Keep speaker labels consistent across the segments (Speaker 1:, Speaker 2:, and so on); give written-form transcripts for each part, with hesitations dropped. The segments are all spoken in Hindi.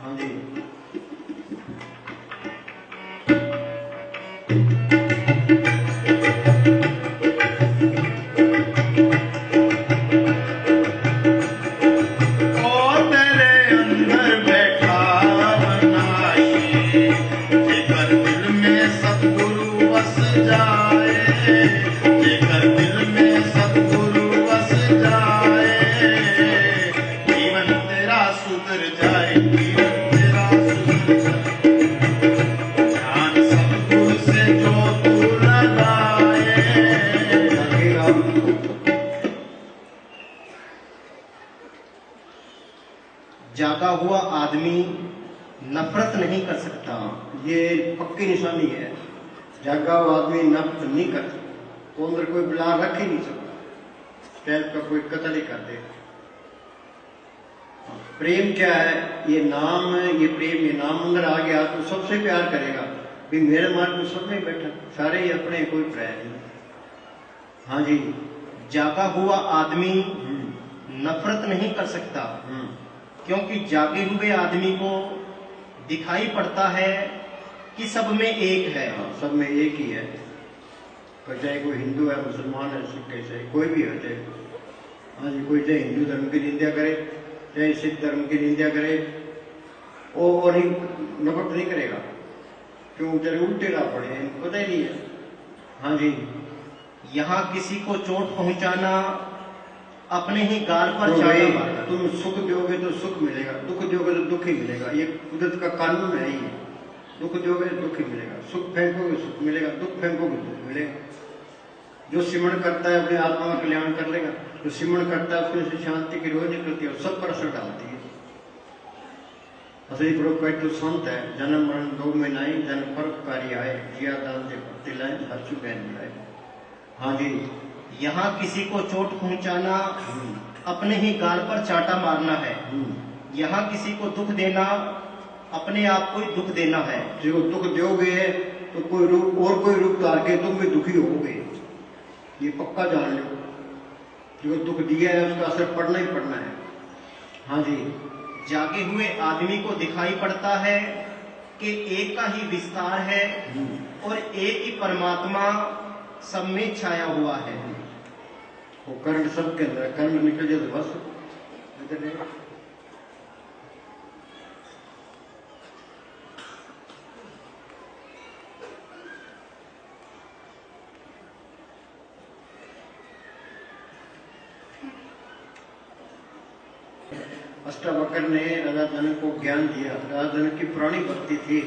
Speaker 1: हाँ जी। जागा हुआ आदमी नफरत नहीं कर सकता। ये पक्की निशानी है। जागा हुआ आदमी नफरत नहीं कर सकता, वो अंदर कोई बला रख ही नहीं सकता, टाइप का कोई कत्ल ही कर दे। प्रेम क्या है? ये नाम है, ये प्रेम, ये नाम अंदर आ गया तो सबसे प्यार करेगा। भी मेरे मान को सब में बैठा, सारे ही अपने, कोई प्यार नहीं। हाँ जी, जागा हुआ आदमी नफरत नहीं कर सकता, क्योंकि जागे हुए आदमी को दिखाई पड़ता है कि सब में एक है। सब में एक ही है, चाहे कोई हिंदू है, मुसलमान है, सिख है, चाहे कोई भी है, चाहे हाँ जी, कोई चाहे हिंदू धर्म की निंदा करे, चाहे सिख धर्म की निंदा करे, वो नहीं नफरत नहीं करेगा। क्यों? चाहे उल्टे ना पड़े, इनको पता ही नहीं है। हाँ जी, यहाँ किसी को चोट पहुंचाना अपने ही गाल पर चाटा मारना। तुम सुख दोगे तो सुख मिलेगा, दुख दोगे तो दुख ही मिलेगा। ये कुदरत का कानून है ही। दुख दोगे तो दुख ही मिलेगा, सुख फेंकोगे सुख मिलेगा, दुख फेंकोगे दुख मिलेगा। जो सिमरण करता है अपने आत्मा का कल्याण कर लेगा, जो सिमरण करता है उसमें से शांति की रोज निकलती है और सब पर असर डालती है। असली प्रोपेट तो संत है, जन्म मरण दो में नाई, जन्म परोपकारी आए, जिया दान से पत्ती लाए, हर चुपैन मिलाए। हाँ जी, यहाँ किसी को चोट पहुंचाना अपने ही गाल पर चाटा मारना है। यहाँ किसी को दुख देना अपने आप को ही दुख देना है। जो दुख दोगे तो कोई रूप और कोई रूप धार के तुम भी दुखी होगे, ये पक्का जान लो। जो दुख दिया है उसका असर पड़ना ही पड़ना है। हाँ जी, जागे हुए आदमी को दिखाई पड़ता है कि एक का ही विस्तार है और एक ही परमात्मा सब में छाया हुआ है। वो करंट सबके अंदर, करंट निकल जाए तो बस अष्टावक्र ने राजा जनक को ज्ञान दिया। राजा जनक की पुरानी भक्ति थी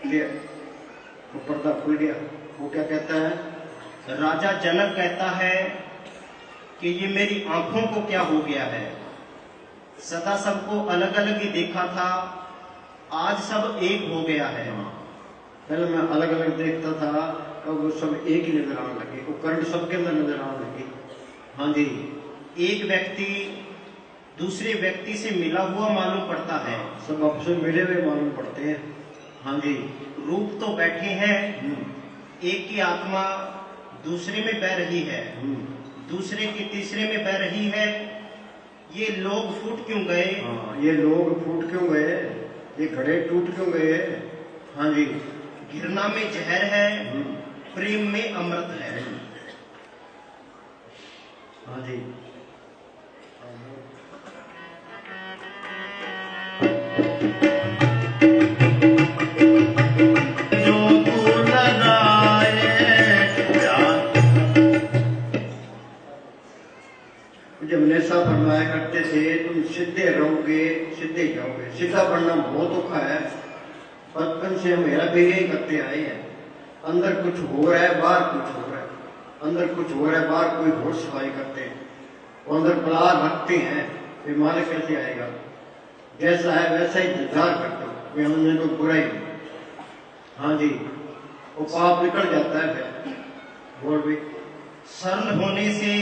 Speaker 1: कि वो पर्दा खुल गया। वो क्या कहता है? राजा जनक कहता है कि ये मेरी आंखों को क्या हो गया है। सदा सबको अलग अलग ही देखा था, आज सब एक हो गया है। पहले मैं अलग अलग देखता था, अब वो सब एक ही नजर आने लगे। वो करंट सबके अंदर नजर आने लगी। हाँ जी, एक व्यक्ति दूसरे व्यक्ति से मिला हुआ मालूम पड़ता है, सब आपसे मिले हुए मालूम पड़ते हैं। हाँ जी, रूप तो बैठे हैं, एक की आत्मा दूसरे में बह रही है, दूसरे की तीसरे में बह रही है। ये लोग फूट क्यों गए? ये लोग फूट क्यों गए? ये घड़े टूट क्यों गए? हाँ जी, घृणा में जहर है, प्रेम में अमृत है। हाँ जी, जब नेशा फरमाया करते थे तुम सीधे रहोगे सीधे जाओगे। सीधा बनना बहुत औखा है। बचपन से हम हेरा फेरी ही करते आए हैं। अंदर कुछ हो रहा है, बाहर कुछ हो रहा है। अंदर कुछ हो रहा है, बाहर कोई होश सफाई करते हैं। वो अंदर पलार रखते हैं, फिर मालिक कैसे आएगा? जैसा है वैसा ही इंतजार करते हो, वे हमने तो बुरा ही। हाँ जी, वो पाप निकल जाता है। फिर और भी सरल होने से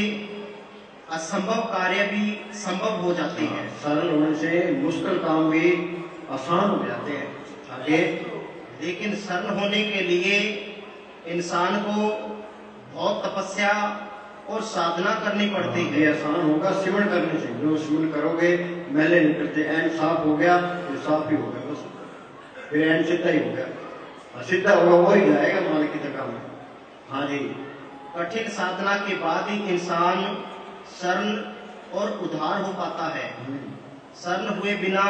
Speaker 1: असंभव कार्य भी संभव हो जाते हैं। सरल होने से मुश्किल काम भी आसान हो जाते हैं। आगे, लेकिन सरल होने के लिए इंसान को बहुत तपस्या
Speaker 2: और साधना करनी पड़ती
Speaker 1: ये
Speaker 2: है।
Speaker 1: आसान होगा सिमरन करने से। जो सिमरन करोगे मैले निकलते, एंड साफ हो गया तो साफ ही हो गया बस, फिर एंड सीधा ही हो गया। सीधा होगा वो ही जाएगा मालिक की जगह में। हाँ जी।
Speaker 2: कठिन साधना के बाद ही इंसान सरल और उद्धार हो पाता है। सरल हुए बिना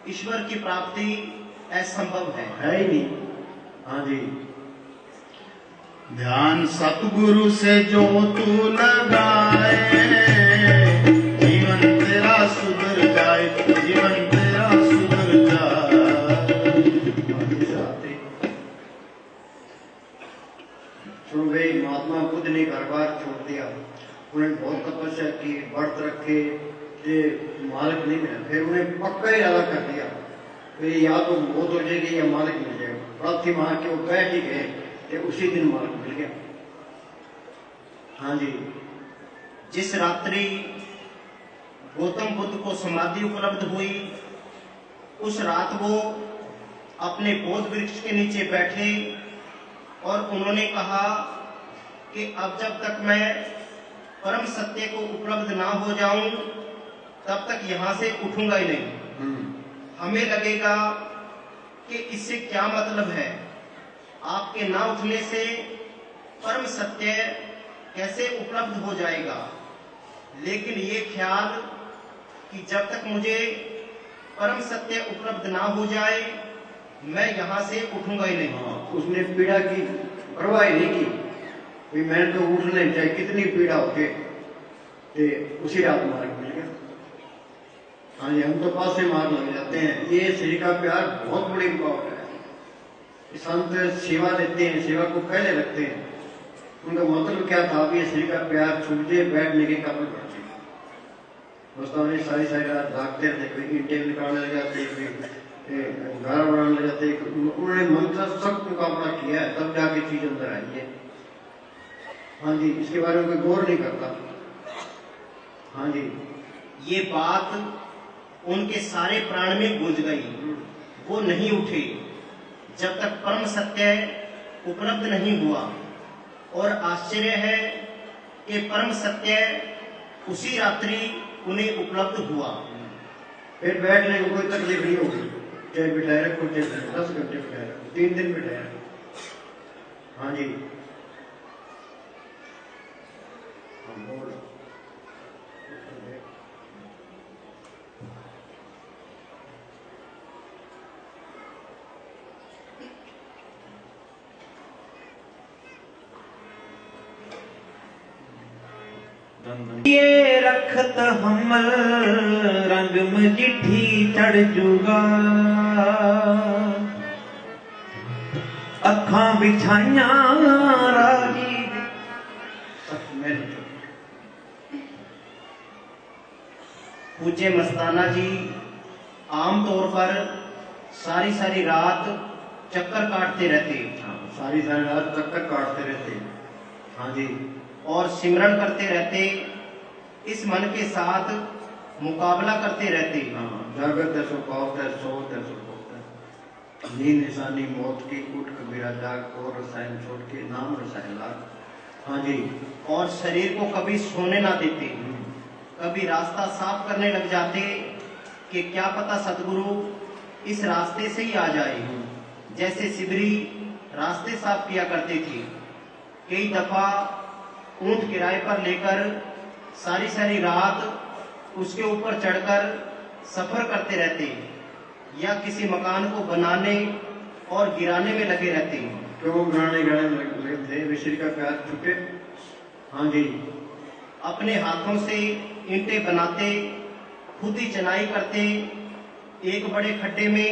Speaker 2: ईश्वर की प्राप्ति असंभव है
Speaker 1: ही नहीं। हाँ जी।
Speaker 3: ध्यान सतगुरु से जो तू लगाए, जीवन तेरा सुधर जाए, जीवन तेरा सुधर जाए।
Speaker 1: सुन गई, महात्मा खुद ने घर बार छोड़ दिया, उन्होंने बहुत तपस्या की, व्रत रखे, ये मालिक नहीं मिला, फिर उन्हें पक्का इरादा कर दिया कि या तो मौत हो जाएगी या मालिक मिल जाएगा। प्रार्थी वहां के वो बैठ ही गए, उसी दिन मालिक मिल गया। हाँ जी।
Speaker 2: जिस रात्रि गौतम बुद्ध को समाधि उपलब्ध हुई, उस रात वो अपने बोध वृक्ष के नीचे बैठे और उन्होंने कहा कि अब जब तक मैं परम सत्य को उपलब्ध ना हो जाऊं तब तक यहां से उठूंगा ही नहीं। हमें लगेगा कि इससे क्या मतलब है, आपके ना उठने से परम सत्य कैसे उपलब्ध हो जाएगा। लेकिन ये ख्याल कि जब तक मुझे परम सत्य उपलब्ध ना हो जाए मैं यहां से उठूंगा ही नहीं।
Speaker 1: हाँ, उसने पीड़ा की परवाह नहीं की, भाई मैंने तो उठना ही, चाहे कितनी पीड़ा होती, उसी रात मार्ग मिल गया। हाँ जी। हम तो पास से मार लग जाते हैं। ये श्री का प्यार बहुत बड़ी रुकावट है। संत सेवा देते हैं, सेवा को पहले रखते हैं। उनका मतलब क्या था, ये श्री का प्यार छूटते बैठने के काबिल पड़ते। दोस्तों सारी रात जागते रहते, कोई ईंटें निकालने लग जाते, घर बनाने लग जाते। उन्होंने मंत्र सख्त मुकाबला किया है, तब जाके चीज अंदर आई है। हाँ जी। इसके बारे में कोई गौर नहीं करता। हाँ जी।
Speaker 2: ये बात उनके सारे प्राण में गूंज गई। वो नहीं उठे जब तक परम सत्य उपलब्ध नहीं हुआ। और आश्चर्य है कि परम सत्य उसी रात्रि उन्हें उपलब्ध हुआ।
Speaker 1: फिर बैठने को कोई तकलीफ नहीं होगी, चाहे बिठाए रखो, चाहे 10 घंटे बिठाए रखो, 3 दिन बिठाए रखो। हाँ जी।
Speaker 4: ये रखत हमल रंग मजिठी चढ़ जुगा, अखां बिछाइया राजी।
Speaker 2: पूज्य मस्ताना जी आमतौर पर सारी रात चक्कर काटते रहते।
Speaker 1: सारी रात चक्कर काटते रहते। हाँ जी।
Speaker 2: और सिमरन करते रहते, इस मन के साथ मुकाबला करते रहते।
Speaker 1: जागत सो पावत है, सोत है सो पोत है। नींद निशानी मौत की, उठ कबीरा जाग, और रसायन छोड़ के नाम रसायन लाग। हाँ जी।
Speaker 2: और शरीर को कभी सोने ना देते, कभी रास्ता साफ करने लग जाते कि क्या पता सतगुरु इस रास्ते से ही आ जाए। जैसे सिबरी रास्ते साफ किया करते थे। कई दफा ऊंट किराए पर लेकर सारी रात उसके ऊपर चढ़कर सफर करते रहते, या किसी मकान को बनाने और गिराने में लगे रहते।
Speaker 1: क्यों बनाने में लगे थे? विश्री का प्यार छुटे। हाँ जी।
Speaker 2: अपने हाथों से ईंटें बनाते, खुद ही चनाई करते। एक बड़े खड्डे में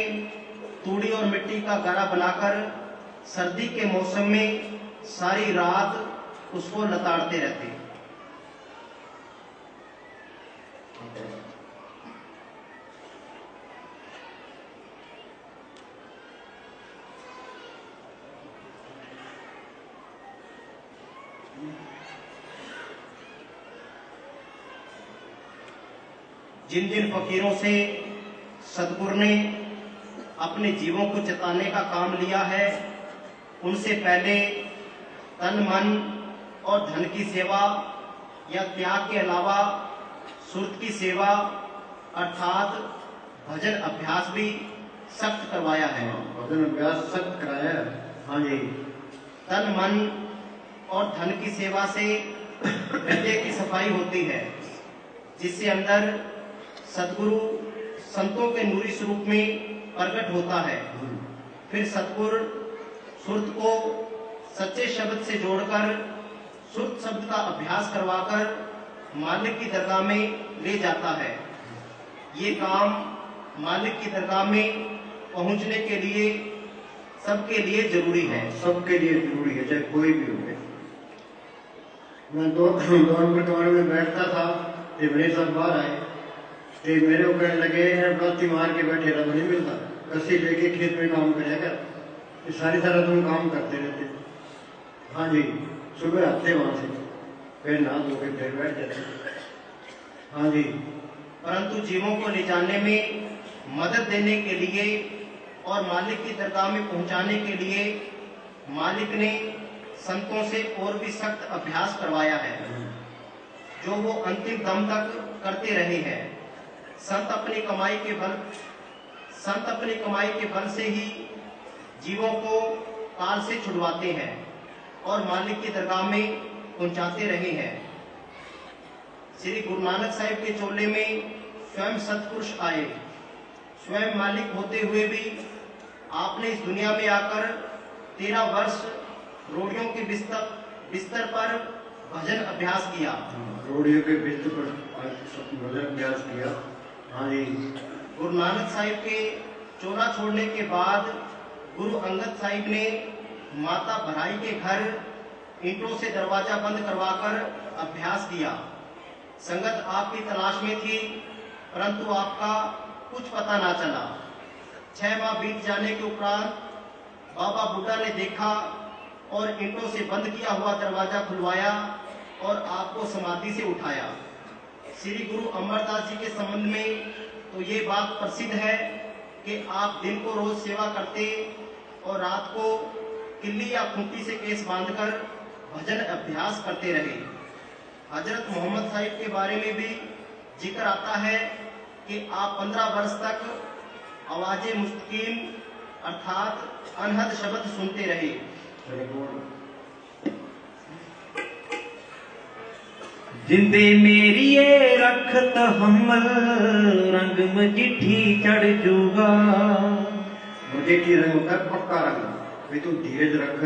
Speaker 2: तूड़ी और मिट्टी का गारा बनाकर सर्दी के मौसम में सारी रात उसको लताड़ते रहते। जिन जिन फकीरों से सतगुरु ने अपने जीवों को चताने का काम लिया है, उनसे पहले तन मन और धन की सेवा या त्याग के अलावा सुरत की सेवा अर्थात भजन अभ्यास भी सख्त करवाया है।
Speaker 1: भजन अभ्यास सख्त कराया है। हाँ जी।
Speaker 2: तन मन और धन की सेवा से हृदय की सफाई होती है, जिससे अंदर सद्गुरु संतों के नूरी स्वरूप में प्रकट होता है। फिर सतगुरु सुरत को सच्चे शब्द से जोड़कर सुरत शब्द का अभ्यास करवाकर मालिक की दरगाह में ले जाता है। ये काम मालिक की दरगाह में पहुंचने के लिए सबके लिए जरूरी है।
Speaker 1: सबके लिए जरूरी है, चाहे कोई भी हो। मैं दो नंबर कमरे में बैठता था, ये बड़े सब बाहर आए, ते मेरे को कहने लगे हैं बाती मार के बैठे रहा नहीं मिलता, कसी लेके खेत में काम करेगा, ये सारी तरह तुम काम करते रहते। हाँ जी, सुबह आते वहां से, फिर नहा धो के फिर बैठ जाते। हाँ जी।
Speaker 2: परंतु जीवों को ले जाने में मदद देने के लिए और मालिक की दरगाह में पहुंचाने के लिए मालिक ने संतों से और भी सख्त अभ्यास करवाया है, जो वो अंतिम दम तक करते रहे हैं। संत अपनी कमाई के बल से ही जीवों को काल से छुड़वाते हैं और मालिक की दरगाह में पहुंचाते रहे हैं। श्री गुरु नानक साहिब के चोले में स्वयं सत्पुरुष आए, स्वयं मालिक होते हुए भी आपने इस दुनिया में आकर 13 वर्ष रोड़ियों के बिस्तर पर भजन अभ्यास किया।
Speaker 1: रोड़ियों के बिस्तर पर भजन अभ्यास किया। हाँ जी।
Speaker 2: गुरु नानक साहिब के चोला छोड़ने के बाद गुरु अंगद साहिब ने माता भराई के घर ईंटों से दरवाजा बंद करवाकर अभ्यास किया। संगत आपकी तलाश में थी, परंतु आपका कुछ पता ना चला। 6 माह बीत जाने के उपरांत बाबा बुड्ढा ने देखा और ईंटों से बंद किया हुआ दरवाजा खुलवाया और आपको समाधि से उठाया। श्री गुरु अमरदास जी के संबंध में तो ये बात प्रसिद्ध है कि आप दिन को रोज सेवा करते और रात को किल्ली या खूंटी से केस बांधकर भजन अभ्यास करते रहे। हजरत मोहम्मद साहिब के बारे में भी जिक्र आता है कि आप 15 वर्ष तक आवाज़े मुस्तकीम अर्थात अनहद शब्द सुनते रहे।
Speaker 4: जिंदे मेरिए रखत हमल रंग मजिठी चढ़ जूगा।
Speaker 1: मजिठी रंग होता है पक्का रंग, भाई तू धीरज रख,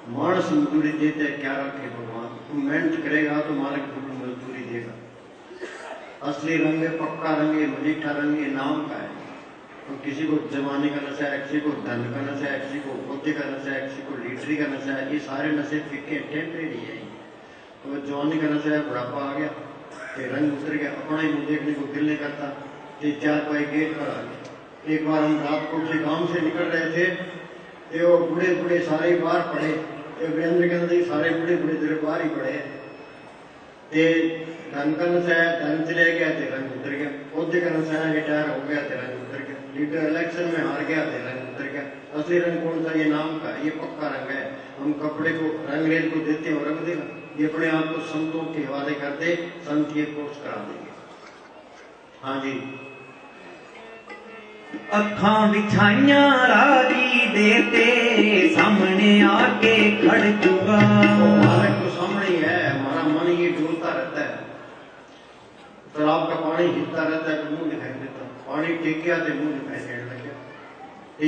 Speaker 1: मानस मजदूरी देते क्या रखे भगवान, तू मेहनत करेगा तो मालिक तुझे मजदूरी देगा। असली रंग है, पक्का रंग है, मजिठा रंग है, नाम का है। तो किसी को जमाने का नशा है, किसी को धन का नशा है, किसी को पौधे का नशा है, किसी को लीटरी का नशा है, ये सारे नशे फिक्के टेम्परेरी है। तो जवानी का नशा है, बुढ़ापा आ गया, तो रंग उतर गया, अपना ही मुँह देखने को दिल नहीं करता, तो 4 पाई गेट पर आ गया। एक बार हम रात को किसी काम से निकल रहे थे, तो वो बूढ़े बूढ़े सारे बाहर पड़े, वीरेंद्र के अंदर सारे बूढ़े बूढ़े तेरे बाहर ही पड़े। धन का नशा है, धन चले गया तो रंग उतर गया, पौधे का नशा है, रिटायर हो गया तो रंग उतर गया, लीडर इलेक्शन में हार गया तो रंग उतर गया। असली रंग कौन सा? ये नाम का, ये पक्का रंग है। हम कपड़े को रंगरेज को देते हैं, रंग देगा, ये अपने आप को संतों के हवाले कर दे, संत ये कोर्स करा देंगे। हाँ जी।
Speaker 4: अखां बिछाइया राजी देते सामने आके खड़ चुका।
Speaker 1: मालिक तो सामने ही है, हमारा मन ये डोलता रहता है, तालाब का पानी हिलता रहता है तो मुंह दिखाई देता, पानी टेकिया थे मुंह दिखाई देने लग गया,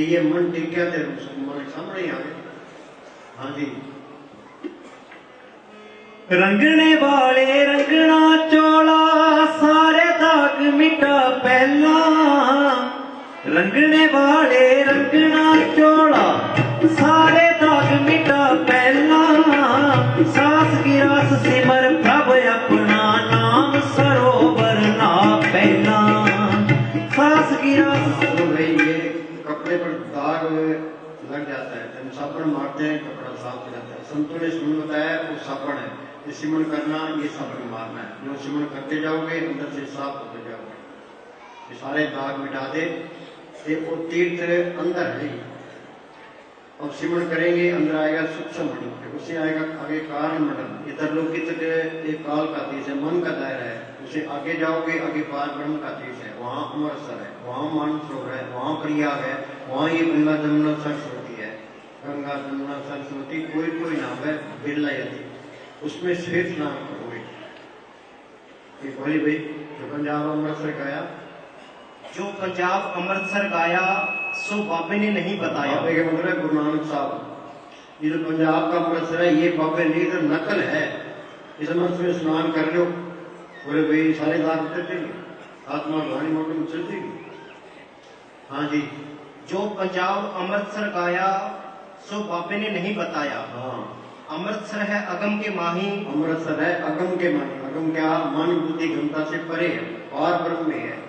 Speaker 1: ये मन टेकिया थे मालिक सामने ही आ गए। हाँ जी।
Speaker 4: रंगने वाले रंगना चोला सारे दाग मिटा पहला। रंगने वाले रंगना चोला सारे दाग मिटा पहला। सास गिरास सिमर प्रभ अपना नाम सरोवर ना पहला। सास गिरास
Speaker 1: भाई ये कपड़े पर दाग लग जाता है, जब साबुन मारते हैं कपड़ा साफ हो जाता है। संतों ने सिमन बताया वो साबुन है, ये सिमन करना, ये साबुन मारना है। जो सिमन करते जाओगे अंदर से साफ होते जाओगे, ये सारे दाग मिटा दे। वो तीर्थ अंदर है और सिमरण करेंगे, अंदर आएगा सूक्ष्म मंडल, उससे आएगा आगे कारण मंडल, ये तरलोकित के एक काल का देश है, मन का दायरा है। उसे आगे जाओगे, आगे पार ब्रह्म का देश है, वहाँ अमृतसर है, वहाँ मानसरोवर है, वहाँ प्रयाग है, वहाँ ये गंगा जमुना सरस्वती है। गंगा जमुना सरस्वती कोई नाम है, बिरला यदि उसमें श्रेष्ठ नाम करोगे। ये बोली भाई जो पंजाब अमृतसर गया,
Speaker 2: जो पंजाब अमृतसर गाया सो बाबे ने नहीं बताया।
Speaker 1: बाबे के मतलब है गुरु नानक साहब। ये जो पंजाब का अमृतसर है, ये बाबे नहीं तो नकल है। इस अमृतसर में स्नान कर लो, बोले भाई सारे दाग उतर जाएंगे, आत्मा वाणी मोटर में चल जाएगी। हाँ जी,
Speaker 2: जो पंजाब अमृतसर गाया सो बाबे ने नहीं बताया।
Speaker 1: हाँ,
Speaker 2: अमृतसर है अगम के माही।
Speaker 1: अमृतसर है अगम के मानी। अगम क्या? मन बुद्धि गमता से परे है, पार ब्रह्म में है।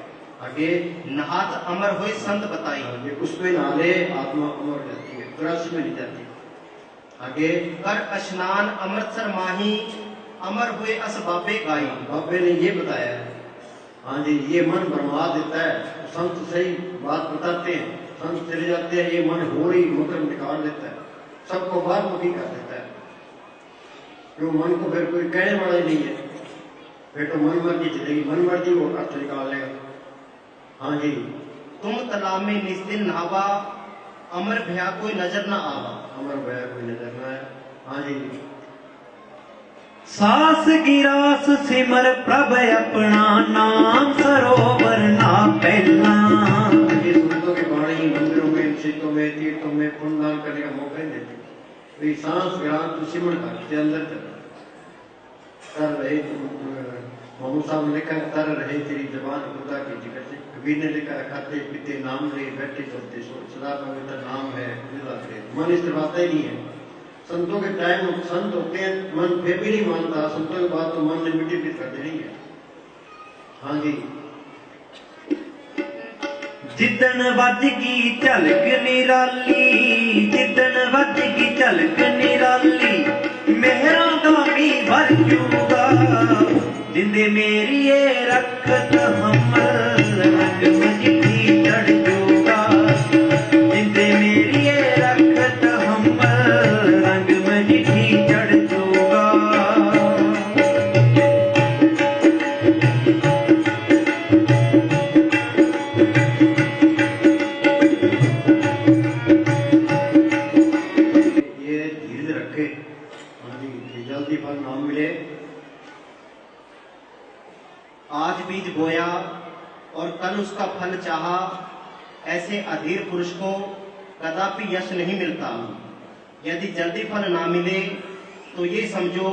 Speaker 1: आगे
Speaker 2: नहात अमर हुए संत बताई।
Speaker 1: आगे उसमें नाले आत्मा अमर हो जाती है, त्रस में नहीं जाती। आगे
Speaker 2: कर स्नान अमृतसर माही, अमर हुए अस बाबे गाई।
Speaker 1: बाबे ने ये बताया है। हाँ जी, ये मन भरमा देता है, संत सही बात बताते हैं, संत चले जाते हैं, ये मन होड़ी मकर निकाल देता है, सबको बाहर मुखी कर देता है। क्यों? मन को फिर कोई कहने वाला ही नहीं है, फिर तो मन मर्जी चलेगी, मन मर्जी वो अर्थ निकाल लेगा। हाँ जी,
Speaker 2: तुम तालाब में निस्दिन नहावा, अमर भया कोई नजर न आवा।
Speaker 1: अमर भया कोई नजर ना है। हाँ जी,
Speaker 4: सास गिरास सिमर प्रभ अपना, नाम सरोवर ना पहला।
Speaker 1: ये संतों की वाणी मंदिरों में, मस्जिदों में, तीर्थों में पुण्यदान करने का मौका ही देती। तो ये सांस ग्राम तो सिमरण करते अंदर तर रहे। मोहम्मद साहब ने लिखा, तर रहे तेरी जबान खुदा की जिक्र से। कबीर ने लिखा, खाते पीते नाम रहे, बैठे चलते सदा पवित्र नाम है। मन इस तरह आता ही नहीं है। संतों के टाइम संत होते हैं, मन फिर भी नहीं मानता संतों की बात, तो मन ने मिट्टी पीट कर देनी है। हाँ जी,
Speaker 4: जिदन वज की झलक निराली, जिदन वज की झलक निराली, मेहरा दा मी भर जूगा। जिंदे मेरी ये रखत हमर, रंग मजिठी चढ़ जूगा। जिंदे मेरी ये रखत हमर, रंग मजिठी चढ़ जूगा।
Speaker 1: ये धीरज रखे। हाँ जी, कि जल्दी फल ना मिले।
Speaker 2: आज बीज बोया और कल उसका फल चाहा, ऐसे अधीर पुरुष को कदापि यश नहीं मिलता। यदि जल्दी फल ना मिले तो ये समझो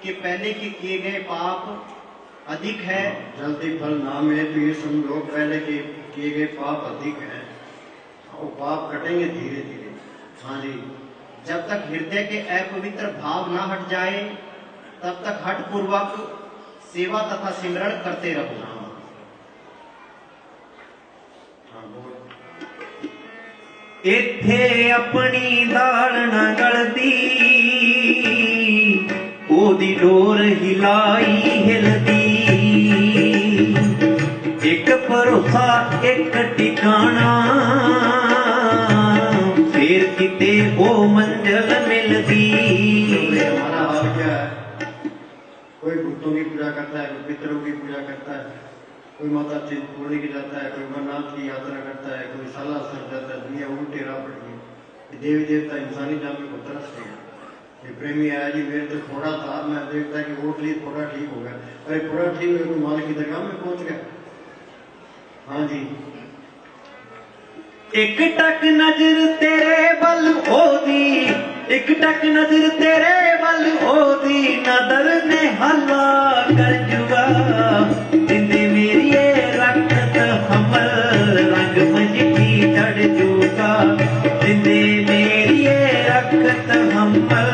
Speaker 2: कि पहले के किए गए पाप अधिक है।
Speaker 1: जल्दी फल ना मिले तो ये समझो पहले के किए गए पाप अधिक हैं, और पाप कटेंगे धीरे धीरे। हाँ जी,
Speaker 2: जब तक हृदय के अपवित्र भाव ना हट जाए, तब तक हठ पूर्वक सेवा तथा सिमरण करते रहो।
Speaker 1: हाँ बोल।
Speaker 4: इत्थे अपनी दाल न गलदी, ओदी डोर हिलाई हिलदी। एक भरोसा एक ठिकाना, फिर किते ओ मंजिल मिलदी।
Speaker 1: हमारा हाल क्या है? कोई भूतों की पूजा करता है, कोई पितरों की पूजा करता है, कोई माता चिंतपूर्णी की जाता है, कोई अमरनाथ की यात्रा करता है, कोई सालासर जाता है। दुनिया उल्टी राह पड़ गई। देवी देवता इंसानी जान को तरस गए। ये प्रेमी आया जी, मेरे तो थोड़ा था, मैं देखता कि वोट ली, थोड़ा ठीक हो गया। अरे थोड़ा ठीक हो गया, कोई माल की दरगाह में पहुंच गया। हाँ जी,
Speaker 4: एक टक नजर तेरे बल ओदी, एक टक नजर तेरे बल ओदी, नदर ने हल्ला कर जुआ। जिंदे मेरी ये रखत हमर, रंग मजिठी चढ़ जूगा। जिंदे मेरी ये रखत हमर,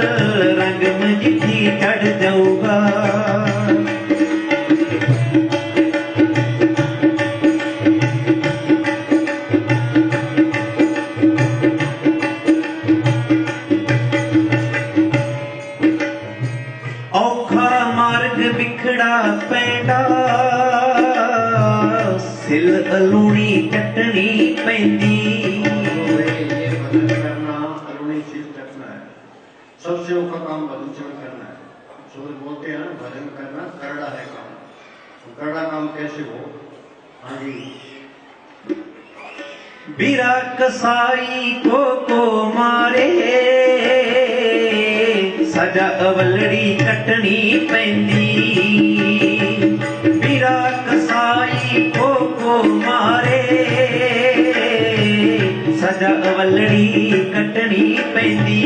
Speaker 4: रंग मजिठी चढ़ जाऊगा। औखा मार्ग बिखड़ा पैंदा, सिल अलूणी चटनी पैंदी।
Speaker 1: ये भजन करना, काम भजन सेवन करना है। सूर्य बोलते हैं ना, भजन करना करड़ा है काम। तो करड़ा काम कैसे हो? हाँ जी,
Speaker 4: बीरा कसाई को मारे, सजा अवलड़ी कटनी पैंदी। बीरा कसाई को मारे, सजा अवलड़ी कटनी पैंदी।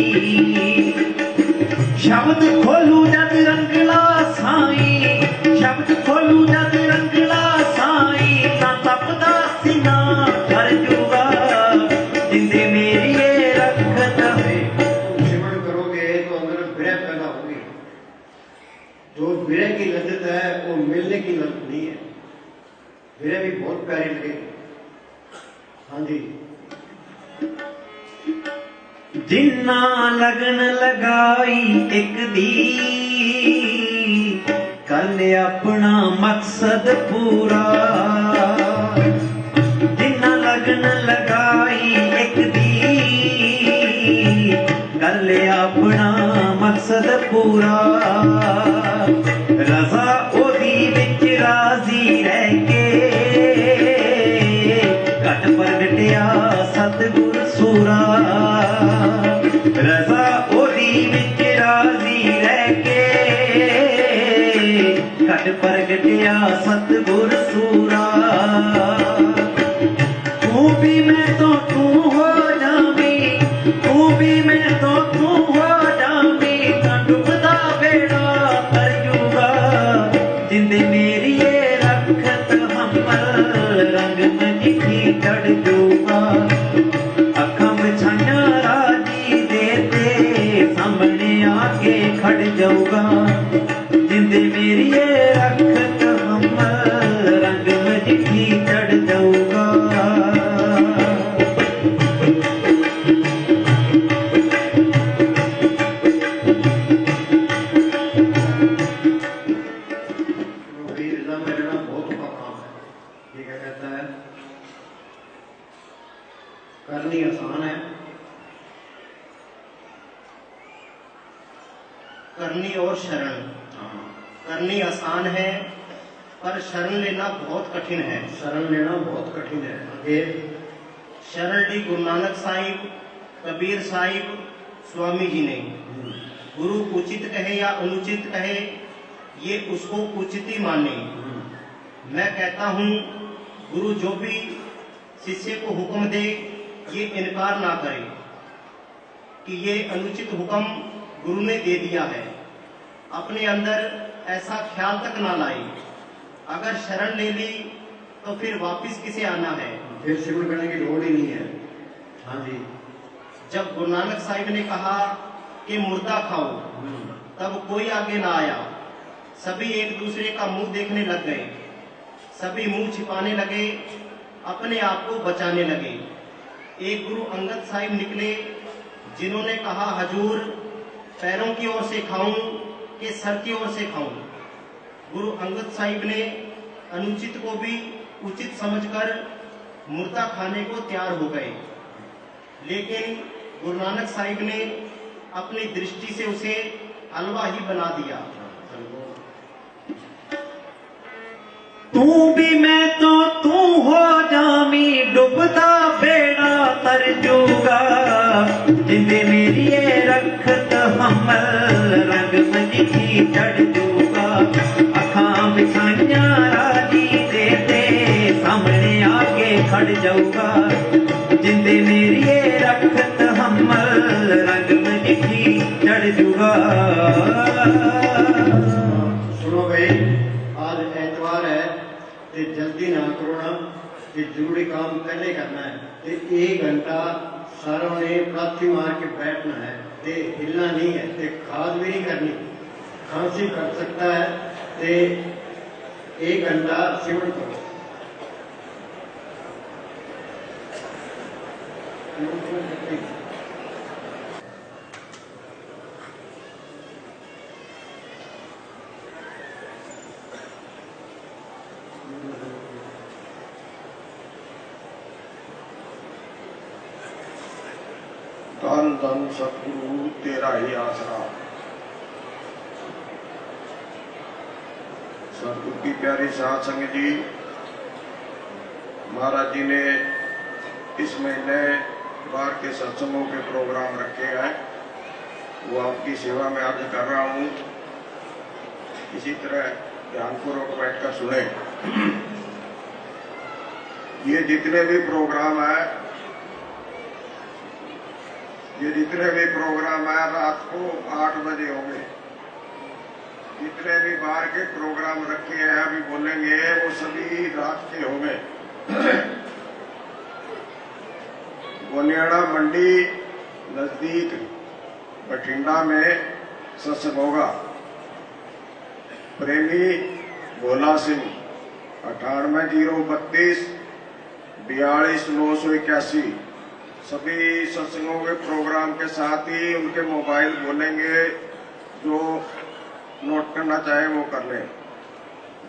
Speaker 4: शब्द खोलू जद रंगला साई, शब्द खोलू जद रंगला साई, ना तपदा सीना भर जुगा, जिंदे मेरी ये रखत है।
Speaker 1: सिमरन करोगे तो अंदर विरह पैदा होगी। जो विरह की लज्जत है वो मिलने की लज्जत नहीं है। विरह भी बहुत प्यारी लगेगी। हाँ जी,
Speaker 4: जिन्ना लगन लगाई एक दी, कर ले अपना मकसद पूरा। जिन्ना लगन लगाई एक दी, कर ले अपना मकसद पूरा। रजा ओदी विच राजी रह के, घट प्रगटिया सतगुर सूरा। रजा ओदी विच राजी रह के, घट प्रगटिया सतगुर सूरा। तू भी मैं तो तू हो जावी, तू भी मैं तो तू हो जावी, ना डुबदा बेड़ा तर जुगा, जिंदे मेरी ये रखत हमल, रंग मजिठी चढ़ जूगा। अखां बिछाइया राजी देते, सामने आके खड़ जाऊगा, जिंदे मेरी ये रखत हमल, रंग मजिठी चढ़ जाऊगा।
Speaker 1: रजा में रहना बहुत बड़ा काम है। ये क्या कहता है? करनी आसान है,
Speaker 2: करनी और शरण। करनी आसान है पर शरण लेना बहुत कठिन है।
Speaker 1: शरण लेना बहुत कठिन है। ये
Speaker 2: शरण ली गुरु नानक साहिब, कबीर साहिब, स्वामी जी ने। गुरु उचित कहे या अनुचित कहे, ये उसको उचित ही माने। मैं कहता हूँ गुरु जो भी शिष्य को हुक्म दे, ये इनकार ना करे कि ये अनुचित हुक्म गुरु ने दे दिया है। अपने अंदर ऐसा ख्याल तक ना लाए। अगर शरण ले ली तो फिर वापस किसे आना है?
Speaker 1: फिर सिमरन करने की लोड़ ही नहीं है। हाँ जी,
Speaker 2: जब गुरु नानक साहिब ने कहा कि मुर्दा खाओ, तब कोई आगे ना आया। सभी एक दूसरे का मुंह देखने लग गए, सभी मुंह छिपाने लगे, अपने आप को बचाने लगे। एक गुरु अंगद साहिब निकले, जिन्होंने कहा हजूर पैरों की ओर से खाऊं कि सर की ओर से खाऊं? गुरु अंगद साहिब ने अनुचित को भी उचित समझकर मुर्दा खाने को तैयार हो गए, लेकिन गुरु नानक साहिब ने अपनी दृष्टि से उसे हलवा ही बना दिया।
Speaker 4: तू भी मैं तो तू हो जामी, डुबदा बेड़ा तर जूगा, जिंदे मेरी ये रखत हमल, रंग मजिठी चढ़ जूगा। अखां बिछाइया राजी देते, सामने आके खड़ जाऊगा, जिंदे मेरी ये रखत हमल, रंग मजिठी चढ़ जूगा।
Speaker 1: सुनो भाई, आज एतवार है ते जल्दी ना करो ना, ते जरूरी काम पहले करना है। ते 1 घंटा सारों ने प्रार्थी मार के बैठना है, ते हिलना नहीं है, ते खाद भी नहीं करनी। खांसी कर सकता है ते 1 घंटा सिमरन करो।
Speaker 3: धन धन सतगुरु तेरा ही आसरा।
Speaker 5: सतगुरु की प्यारी साध संगत जी, महाराज जी ने इस महीने बाहर के सत्संगों के प्रोग्राम रखे हैं, वो आपकी सेवा में अर्ज कर रहा हूँ। इसी तरह ध्यानपूर्वक बैठकर सुने। ये जितने भी प्रोग्राम है, रात को 8 बजे होंगे। जितने भी बाहर के प्रोग्राम रखे हैं अभी बोलेंगे, वो सभी रात के होंगे। गोनियाड़ा मंडी नजदीक बठिंडा में सत्संग होगा। प्रेमी भोला सिंह 98 032 42 981। सभी सत्संगों के प्रोग्राम के साथ ही उनके मोबाइल बोलेंगे, जो नोट करना चाहे वो कर लें।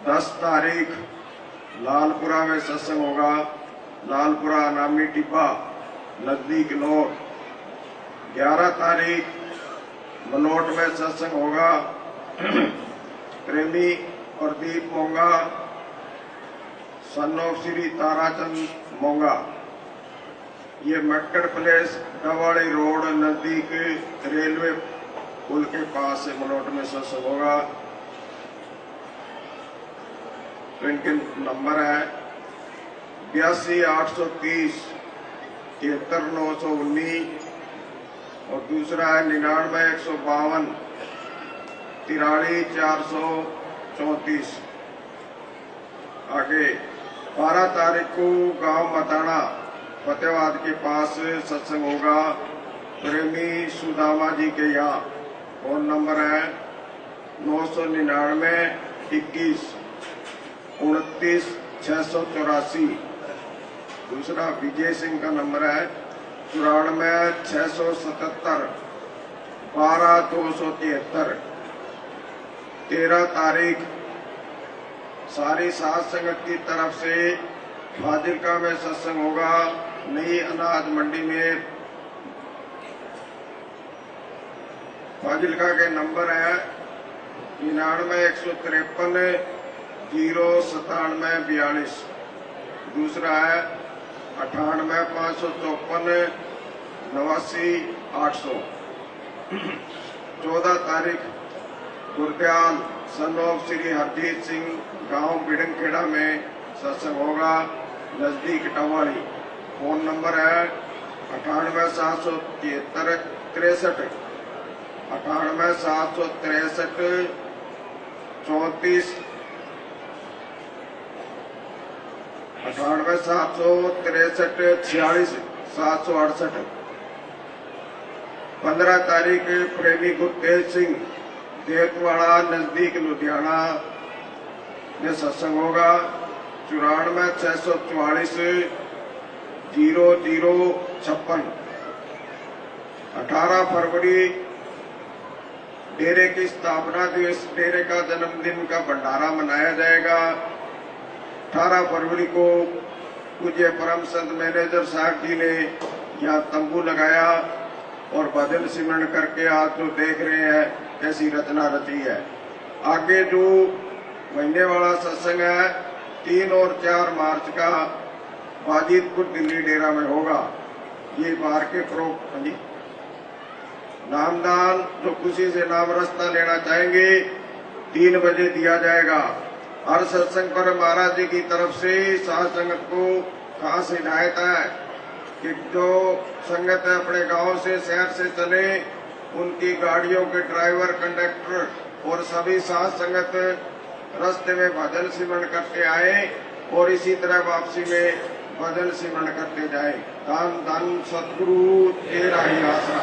Speaker 5: 10 तारीख लालपुरा में सत्संग होगा। लालपुरा नामी टिब्बा नजदीक नोट। 11 तारीख मलोट में सत्संग होगा। प्रेमी प्रदीप मोंगा, सन ऑफ श्री ताराचंद मोंगा। ये मटकड़ प्लेस डवाड़ी रोड नजदीक रेलवे पुल के पास से मलोट में सत्संग होगा। तो इनके नंबर है 82 830 73 919 और दूसरा है 99 152 43 434। आगे 12 तारीख को गांव मताना फतेहाबाद के पास सत्संग होगा। प्रेमी सुदामा जी के यहाँ। फोन नंबर है 999 21 29 684। दूसरा विजय सिंह का नंबर है 94 677 12 273। 13 तारीख सारी साध संगत की तरफ से फाजिलका में सत्संग होगा। नई अनाज मंडी में। फाजिलका के नंबर है 99 153 097 42। दूसरा है 98 554 89 800। 14 तारीख गुरदयाल सन ऑफ श्री हरजीत सिंह गांव बिडनखेड़ा में सत्संग होगा, नजदीक टवाली। फोन नंबर है 98 773 63 98 763 34 98 763 46 768। 15 तारीख प्रेमी गुरतेज सिंह देवतवाड़ा नजदीक लुधियाना में सत्संग होगा। 94 644 0056। 18 फरवरी डेरे की स्थापना दिवस, डेरे का जन्मदिन का भंडारा मनाया जाएगा। 18 फरवरी को पूज्य परम संत मैनेजर साहब जी ने यहाँ तंबू लगाया और भजन सिमरन करके आज जो देख रहे हैं कैसी रचना रची है। आगे जो महीने वाला सत्संग है 3 और 4 मार्च का बाजितपुर दिल्ली डेरा में होगा। ये बाहर के जी नामदान जो खुशी से नाम रास्ता लेना चाहेंगे 3 बजे दिया जाएगा। हर सत्संग पर महाराज जी की तरफ से साध संगत को खास हिदायत है कि जो संगत है अपने गांव से शहर से चले, उनकी गाड़ियों के ड्राइवर कंडक्टर और सभी साध संगत रास्ते में भजन सिमरन करते आए और इसी तरह वापसी में भजन सिमरन करते जाए। दान दान सतगुरु तेरा ही आसरा।